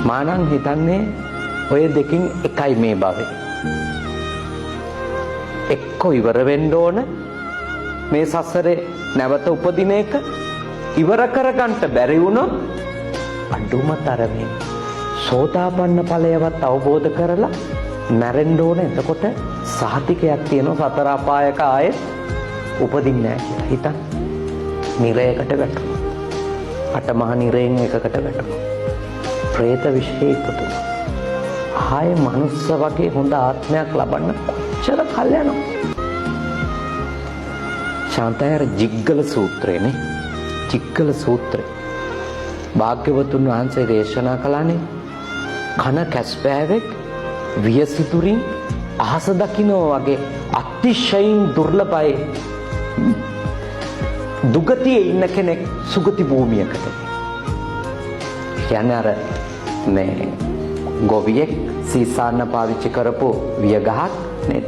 මානං හිතන්නේ ඔය දෙකින් එකයි මේ භවයේ. එක්ක ඉවර වෙන්න ඕන මේ සසරේ නැවත උපදින එක. ඉවර කරගන්න බැරි වුණොත් අඩුම තරමේ සෝතාපන්න ඵලයවත් අවබෝධ කරලා මැරෙන්න ඕන. එතකොට සහතිකයක් තියෙනවා සතර අපායක ආයෙත් උපදින්නේ නැහැ කියලා. හිතන්න. නිරයකට වැටුණා. අටමහා නිරයෙන් එකකට වැටුණා. പ്രേත විශ්ේ ඉපදුණා. ආයේ මනුස්ස වගේ හොඳ ආත්මයක් ලබන්න කොච්චර කල් යනවද? ශාන්තයර ජිග්ගල සූත්‍රයනේ. ජිග්ගල සූත්‍රය. භාග්‍යවතුන් වහන්සේ දේශනා කළානේ කන කැස්පෑවෙක් වියසිතුරින් අහස දකින්නවා වගේ අතිශයින් දුර්ලභයි දුගතියේ ඉන්න කෙනෙක් සුගති භූමියකට. කියන්නේ අර මේ ගොවියෙක් සීසාන්න පාවිච්චි කරපු වියගහක් නේද?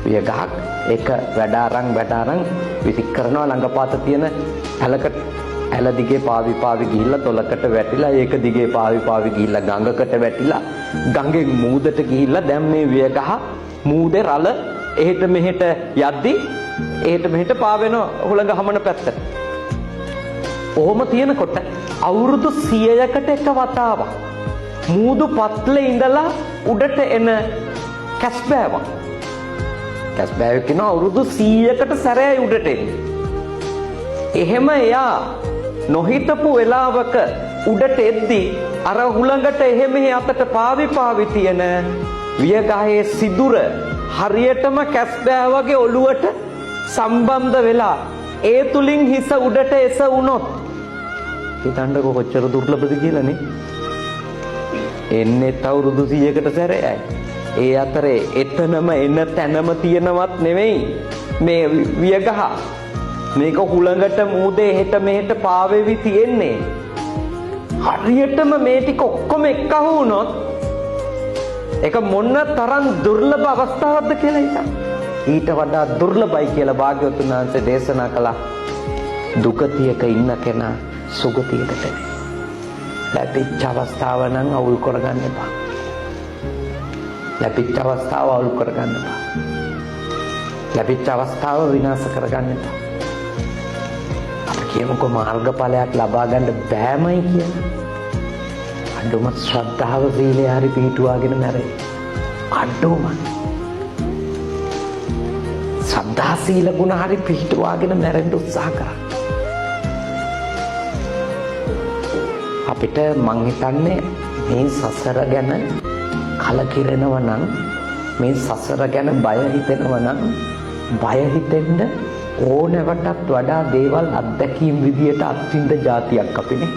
වියගහක් ඒක වැඩ අරන් විසික් කරනවා ළඟපාත තියෙන ඇල දිගේ පාවි ගිහිල්ලා තොලකට වැටිලා ඒක දිගේ පාවි ගිහිල්ලා ගඟකට වැටිලා ගඟෙන් මූදට ගිහිල්ලා දැන් මේ වියගහ මූදේ රළ එහෙට මෙහෙට යද්දි එහෙට මෙහෙට පාවෙනවා හුළඟ හමන පැත්තට. ඔහොම තියෙනකොට අවුරුදු 100කට එක වතාවක් මූදු පත්ලේ ඉඳලා උඩට එන කැස්බෑවක්. කැස්බෑවෙක් කියන අවුරුදු 100කට සැරයයි උඩට එන්නේ. එහෙම එයා නොහිතපු වෙලාවක උඩට එද්දි අර හුළඟට එහෙ මෙහෙ අතට පාවි තියෙන වියගහේ සිදුර හරියටම කැස්බෑවගේ ඔළුවට සම්බන්ධ වෙලා ඒ තුලින් හිස උඩට එස වුණොත් හිතන්නකො කොච්චර දුර්ලභද කියලානේ. එන්නේ අවුරුදු 100කට සැරයයි. ඒ අතරේ එතනම එන තැනම තියෙනවත් නෙවෙයි මේ වියගහ. මේක හුළඟට මූදේ හෙට මෙහෙට පාවෙවි තියෙන්නේ. හරියටම මේ ටික ඔක්කොම එක්කහු වුණොත් ඒක මොන තරම් දුර්ලභ අවස්ථාවක්ද කියලා හිතන්න. ඊට වඩා දුර්ලභයි කියලා භාග්‍යවතුන් වහන්සේ දේශනා කළා. දුගතියක ඉන්න කෙනා සුගතියකට ලැබිච්ච අවස්ථාව නම් අවුල් කරගන්න එපා. ලැබිච්ච අවස්ථාව අවුල් කරගන්න එපා. ලැබිච්ච අවස්ථාව විනාශ කරගන්න එපා. අපි කියමුකෝ මාර්ගඵලයක් ලබා ගන්න බෑමයි කියලා. අඩුම ශ්‍රද්ධාව සීලය හරි පිහිටුවාගෙන මැරෙයි. අඩුම ශ්‍රද්ධා සීල ගුණ හරි පිහිටුවාගෙන මැරෙන්න උත්සාහ කරා. අපිට මං හිතන්නේ මේ සසර ගැන කලකිරෙනවා නම් මේ සසර ගැන බය හිතෙනවා නම් බය හිතෙන්න ඕනෑවටත් වඩා දේවල් අත්දැකීම් විදියට අත්විඳ જાතියක් අපිනේ.